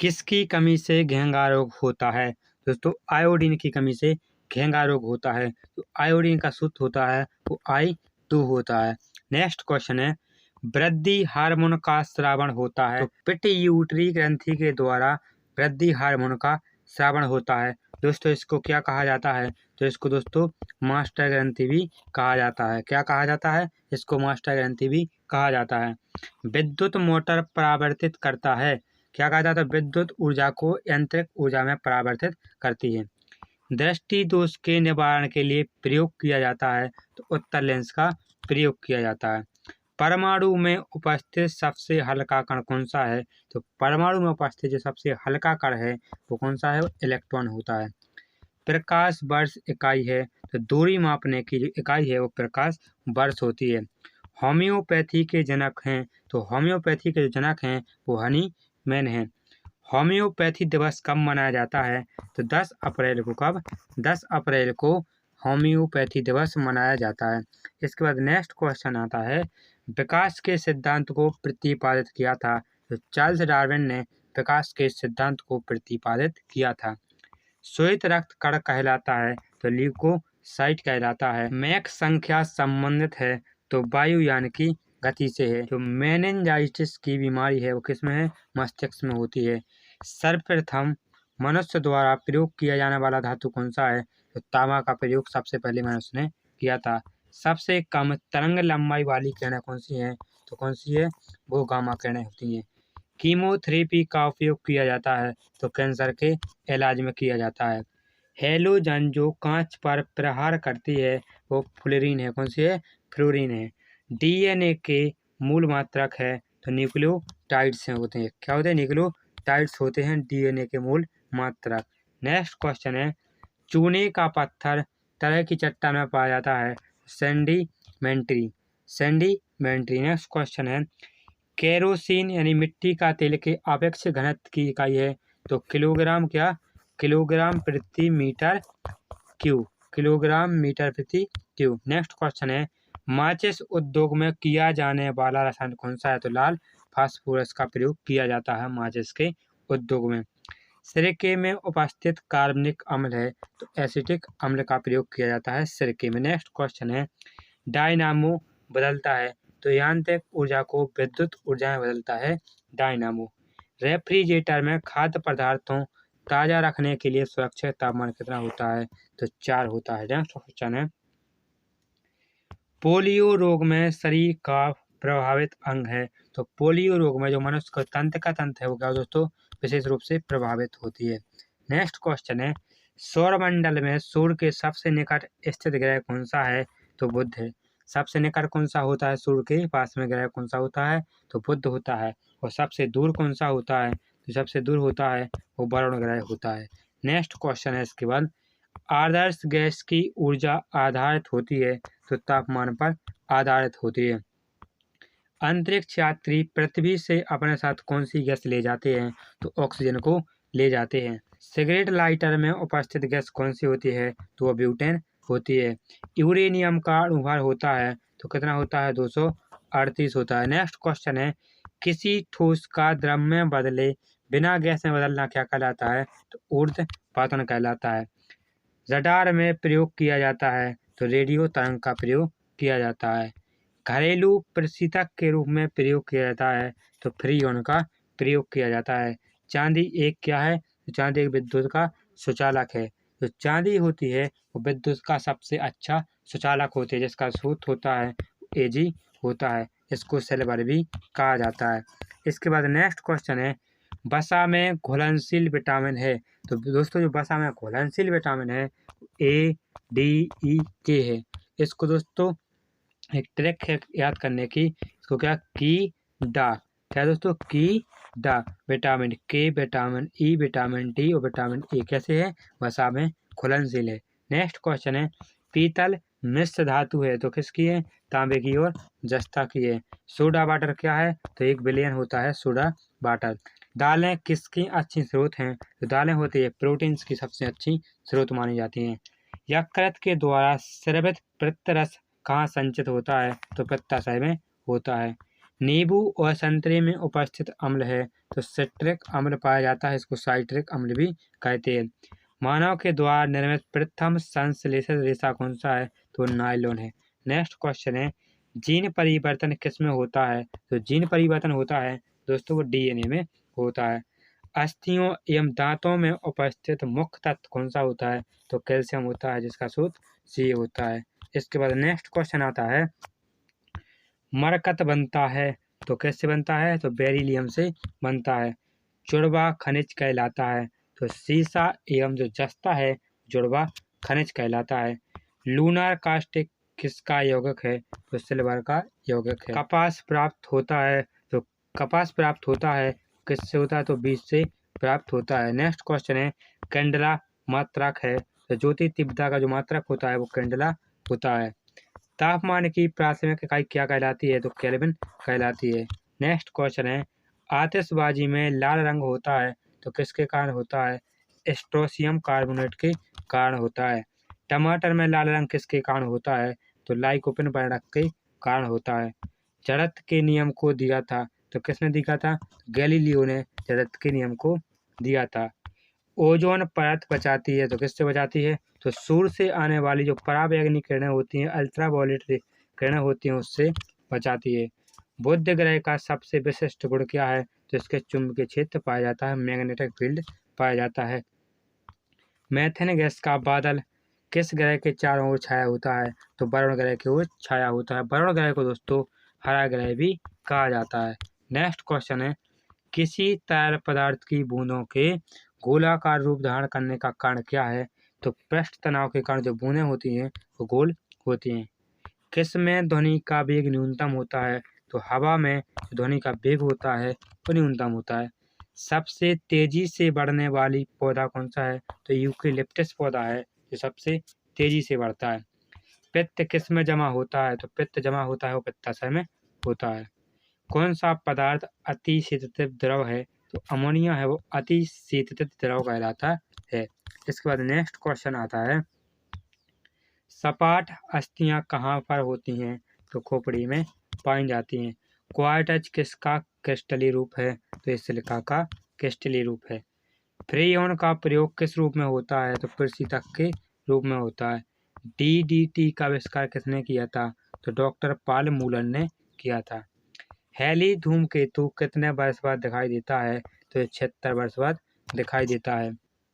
किसकी कमी से घेंघा रोग होता है? दोस्तों आयोडीन की कमी से घेंघा रोग होता है। तो आयोडीन का सूत्र होता है वो I2 होता है। नेक्स्ट क्वेश्चन है, वृद्धि हार्मोन का स्रावण होता है। तो पिट्यूटरी ग्रंथि के द्वारा वृद्धि हार्मोन का स्रावण होता है। दोस्तों इसको क्या कहा जाता है? तो इसको दोस्तों मास्टर ग्रंथि भी कहा जाता है। क्या कहा जाता है? इसको मास्टर ग्रंथि भी कहा जाता है। विद्युत मोटर परावर्तित करता है। क्या कहा जाता है? विद्युत ऊर्जा को यांत्रिक ऊर्जा में परावर्तित करती है। दृष्टि दोष के निवारण के लिए प्रयोग किया जाता है। तो उत्तर लेंस का प्रयोग किया जाता है। परमाणु में उपस्थित सबसे हल्का कण कौन सा है? तो परमाणु में उपस्थित जो सबसे हल्का कण है वो कौन सा है? वो इलेक्ट्रॉन होता है। प्रकाश वर्ष इकाई है। तो दूरी मापने की जो इकाई है वो प्रकाश वर्ष होती है। होम्योपैथी के जनक हैं। तो होम्योपैथी के जो जनक हैं वो हनीमैन हैं। होम्योपैथी दिवस कब मनाया जाता है? तो 10 अप्रैल को। कब? 10 अप्रैल को होम्योपैथी दिवस मनाया जाता है। इसके बाद नेक्स्ट क्वेश्चन आता है, विकास के सिद्धांत को प्रतिपादित किया था। तो चार्ल्स डार्विन ने विकास के सिद्धांत को प्रतिपादित किया था। श्वेत रक्त कण कहलाता है। तो ल्यूकोसाइट कहलाता है। मैक संख्या संबंधित है तो वायुयान की गति से है। जो मेनिंजाइटिस की बीमारी है वो किसमें है? मस्तिष्क में होती है। सर्वप्रथम मनुष्य द्वारा प्रयोग किया जाने वाला धातु कौन सा है? तो तांबा का प्रयोग सबसे पहले मनुष्य ने किया था। सबसे कम तरंग लंबाई वाली किरणें कौन सी हैं? तो कौन सी है? वो गामा किरणें होती हैं। कीमोथेरेपी का उपयोग किया जाता है तो कैंसर के इलाज में किया जाता है। हैलोजन जो कांच पर प्रहार करती है वो फ्लोरीन है। कौन सी है? फ्लोरीन है। डीएनए के मूल मात्रक है तो न्यूक्लियोटाइड्स होते हैं। क्या होते हैं? न्यूक्लियोटाइड्स होते हैं डीएनए के मूल मात्रक। नेक्स्ट क्वेश्चन है, चूने का पत्थर तरह की चट्टान में पाया जाता है। सेंडिमेंट्री। नेक्स्ट क्वेश्चन है, केरोसिन यानी मिट्टी का तेल के आपेक्षिक घनत्व की इकाई है। तो किलोग्राम। क्या? किलोग्राम प्रति मीटर क्यूब। किलोग्राम मीटर प्रति क्यूब। नेक्स्ट क्वेश्चन है, माचिस उद्योग में किया जाने वाला रसायन कौन सा है? तो लाल फास्फोरस का प्रयोग किया जाता है माचिस के उद्योग में। सिरके में उपस्थित कार्बनिक अम्ल है तो एसिटिक अम्ल का प्रयोग किया जाता है सिरके में। नेक्स्ट क्वेश्चन है, डायनामो बदलता है तो यांत्रिक ऊर्जा को विद्युत ऊर्जा में बदलता है डायनामो। रेफ्रिजरेटर में खाद्य पदार्थों ताज़ा रखने के लिए सुरक्षित तापमान कितना होता है? तो 4 होता है। नेक्स्ट क्वेश्चन है, पोलियो रोग में शरीर का प्रभावित अंग है। तो पोलियो रोग में जो मनुष्य का तंत्र है वो क्या दोस्तों? विशेष रूप से प्रभावित होती है। नेक्स्ट क्वेश्चन है, सौरमंडल में सूर्य के सबसे निकट स्थित ग्रह कौन सा है? तो बुध है। सबसे निकट कौन सा होता है? सूर्य के पास में ग्रह कौन सा होता है? तो बुध होता है। और सबसे दूर कौन सा होता है? तो सबसे दूर होता है वो वरुण ग्रह होता है। नेक्स्ट क्वेश्चन है इसके बाद, आदर्श गैस की ऊर्जा आधारित होती है तो तापमान पर आधारित होती है। अंतरिक्ष यात्री पृथ्वी से अपने साथ कौन सी गैस ले जाते हैं? तो ऑक्सीजन को ले जाते हैं। सिगरेट लाइटर में उपस्थित गैस कौन सी होती है? तो वह ब्यूटेन होती है। यूरेनियम का अणुभार होता है तो कितना होता है? 238 होता है। नेक्स्ट क्वेश्चन है, किसी ठोस का द्रव में बदले बिना गैस में बदलना क्या कहलाता है? तो ऊर्ध्वपतन कहलाता है। रडार में प्रयोग किया जाता है तो रेडियो तरंग का प्रयोग किया जाता है। घरेलू प्रशीतक के रूप में प्रयोग किया जाता है तो फ्रीऑन का प्रयोग किया जाता है। चांदी एक क्या है? तो चांदी एक विद्युत का सुचालक है। तो चांदी होती है वो विद्युत का सबसे अच्छा सुचालक होती है जिसका सूत्र होता है Ag होता है। इसको सिल्वर भी कहा जाता है। इसके बाद नेक्स्ट क्वेश्चन है, वसा में घुलनशील विटामिन है। तो दोस्तों जो वसा में घुलनशील विटामिन है ADE के है। इसको दोस्तों एक ट्रिक है याद करने की, इसको क्या कीडा। क्या दोस्तों? कीडा। विटामिन के, विटामिन ई, विटामिन डी और विटामिन ए कैसे है? वसा में घुलनशील है। नेक्स्ट क्वेश्चन है, पीतल मिश्र धातु है तो किसकी है? तांबे की और जस्ता की है। सोडा वाटर क्या है? तो 1 बिलियन होता है सोडा वाटर। दालें किसकी अच्छी स्रोत हैं? तो दालें होती है प्रोटीन्स की सबसे अच्छी स्रोत मानी जाती हैं। यकृत के द्वारा स्रावित पित्त रस कहाँ संचित होता है? तो पित्ताशय में होता है। नींबू और संतरे में उपस्थित अम्ल है तो सिट्रिक अम्ल पाया जाता है, इसको साइट्रिक अम्ल भी कहते हैं। मानव के द्वारा निर्मित प्रथम संश्लेषित रेशा कौन सा है तो नायलॉन है। नेक्स्ट क्वेश्चन है जीन परिवर्तन किस में होता है तो जीन परिवर्तन होता है दोस्तों वो डीएनए में होता है। अस्थियों एवं दांतों में उपस्थित मुख्य तत्व कौन सा होता है तो कैल्शियम होता है, जिसका सूत्र सी होता है। इसके बाद नेक्स्ट क्वेश्चन आता है मरकत बनता है तो कैसे बनता है तो बेरिलियम से बनता है। जुड़वा खनिज कहलाता है तो सीसा एवं जो जस्ता है जुड़वा खनिज कहलाता है। लूनार कास्टिक किसका यौगिक है तो सिल्वर का यौगिक है। कपास प्राप्त होता है तो कपास प्राप्त होता है किससे होता है तो बीज से प्राप्त होता है। नेक्स्ट क्वेश्चन है कैंडला मात्रक है तो ज्योति तीव्रता का जो मात्रक होता है वो कैंडला होता है। तापमान की प्राथमिक इकाई क्या कहलाती है तो केल्विन कहलाती है। नेक्स्ट क्वेश्चन है आतिशबाजी में लाल रंग होता है तो किसके कारण होता है स्ट्रोसियम कार्बोनेट के कारण होता है। टमाटर में लाल रंग किसके कारण होता है तो लाइकोपिन वर्णक के कारण होता है। जड़त्व के नियम को दिया था तो किसने दिया था गैलीलियो ने जड़त्व के नियम को दिया था। ओजोन परत बचाती है तो किससे बचाती है तो सूर्य से आने वाली जो पराबैंगनी किरणें होती हैं अल्ट्रावायलेट किरणें होती हैं उससे बचाती है। बुध ग्रह का सबसे विशिष्ट गुण क्या है तो इसके चुंबकीय क्षेत्र पाया जाता है, मैग्नेटिक फील्ड पाया जाता है। मेथेन गैस का बादल किस ग्रह के चारों ओर छाया होता है तो वरुण ग्रह की ओर छाया होता है। वरुण ग्रह को दोस्तों हरा ग्रह भी कहा जाता है। नेक्स्ट क्वेश्चन है किसी तरल पदार्थ की बूंदों के गोलाकार रूप धारण करने का कारण क्या है तो पृष्ठ तनाव के कारण जो बूंदें होती हैं वो गोल होती हैं। किस में ध्वनि का वेग न्यूनतम होता है तो हवा में ध्वनि का वेग होता है वो न्यूनतम होता है। सबसे तेजी से बढ़ने वाली पौधा कौन सा है तो यूकेलिप्टस पौधा है जो सबसे तेजी से बढ़ता है। पित्त किस में जमा होता है तो पित्त जमा होता है वो पित्ताशय में होता है। कौन सा पदार्थ अति शीतलित द्रव है तो अमोनिया है वो अति शीतलित द्रव कहलाता है। इसके बाद नेक्स्ट क्वेश्चन आता है सपाट अस्थियां कहाँ पर होती हैं तो खोपड़ी में पाई जाती हैं। क्वार्टज किसका क्रिस्टलीय रूप है तो इस सिलिका का क्रिस्टलीय रूप है। फ्रेयॉन का प्रयोग किस रूप में होता है तो प्रशीतक के रूप में होता है। डीडीटी का आविष्कार किसने किया था तो डॉक्टर पॉल मूलर ने किया था। हैली धूमकेतु कितने वर्ष बाद दिखाई देता है तो 76 वर्ष बाद दिखाई देता है।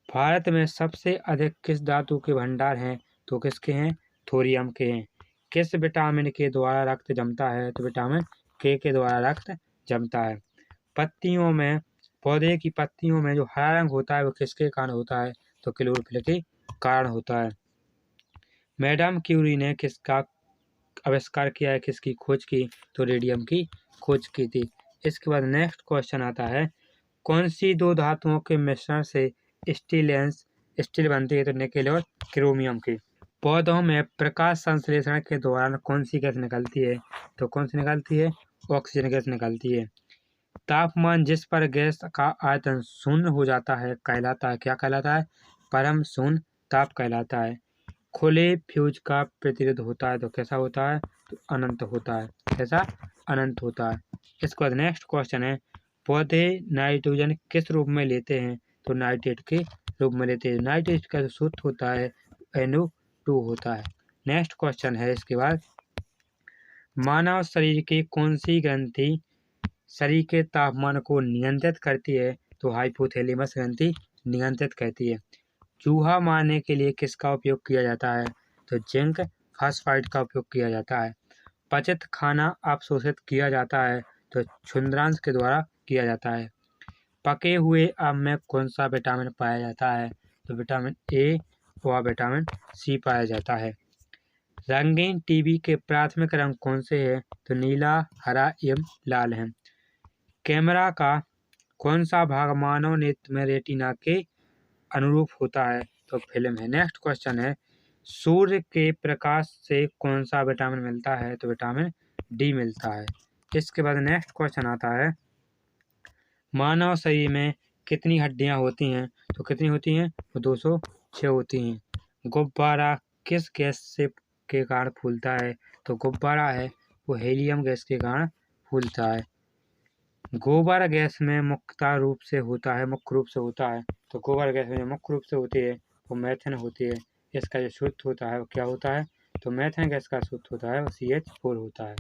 भारत में सबसे अधिक किस धातु के भंडार हैं तो किसके हैं थोरियम के हैं। किस विटामिन के द्वारा रक्त जमता है तो विटामिन के द्वारा रक्त जमता है। पत्तियों में पौधे की पत्तियों में जो हरा रंग होता है वो किसके कारण होता है तो क्लोरोफिल के कारण होता है। मैडम क्यूरी ने किसका आविष्कार किया है, किसकी खोज की तो रेडियम की खोज की थी। इसके बाद नेक्स्ट क्वेश्चन आता है कौन सी दो धातुओं के मिश्रण से स्टील बनती है तो निकेल और क्रोमियम की। पौधों में प्रकाश संश्लेषण के दौरान कौन सी गैस निकलती है तो कौन सी निकलती है ऑक्सीजन गैस निकलती है। तापमान जिस पर गैस का आयतन शून्य हो जाता है कहलाता है क्या कहलाता है परम शून्य ताप कहलाता है। खुले फ्यूज का प्रतिरोध होता है तो कैसा होता है तो अनंत होता है, कैसा अनंत होता है। इसके बाद नेक्स्ट क्वेश्चन है पौधे नाइट्रोजन किस रूप में लेते हैं तो नाइट्रेट के रूप में लेते हैं। नाइट्रेट का जो सूत्र होता है NO2 होता है। नेक्स्ट क्वेश्चन है इसके बाद मानव शरीर की कौन सी ग्रंथि शरीर के तापमान को नियंत्रित करती है तो हाइपोथैलेमस ग्रंथि नियंत्रित करती है। चूहा मारने के लिए किसका उपयोग किया जाता है तो जिंक फास्फाइड का उपयोग किया जाता है। पचित खाना अवशोषित किया जाता है तो क्षुद्रांश के द्वारा किया जाता है। पके हुए आम में कौन सा विटामिन पाया जाता है तो विटामिन ए व विटामिन सी पाया जाता है। रंगीन टीवी के प्राथमिक रंग कौन से हैं तो नीला हरा एवं लाल है। कैमरा का कौन सा भाग मानव नेत्र में रेटिना के अनुरूप होता है तो फिल्म है। नेक्स्ट क्वेश्चन है सूर्य के प्रकाश से कौन सा विटामिन मिलता है तो विटामिन डी मिलता है। इसके बाद नेक्स्ट क्वेश्चन आता है मानव शरीर में कितनी हड्डियां होती हैं तो कितनी होती हैं तो 206 होती हैं। गुब्बारा किस गैस से के कारण फूलता है तो गुब्बारा है वो हीलियम गैस के कारण फूलता है। गोबर गैस में मुख्य रूप से होता है, तो गोबर गैस में जो मुख्य रूप से होती है वो मीथेन होती है। इसका जो शुद्ध होता है वो क्या होता है, तो मीथेन गैस का शुद्ध होता है वो CH4 होता है।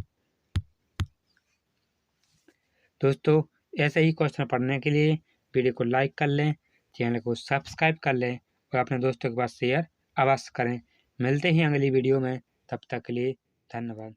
दोस्तों ऐसे ही क्वेश्चन पढ़ने के लिए वीडियो को लाइक कर लें, चैनल को सब्सक्राइब कर लें और अपने दोस्तों के पास शेयर अवश्य करें। मिलते हैं अगली वीडियो में, तब तक के लिए धन्यवाद।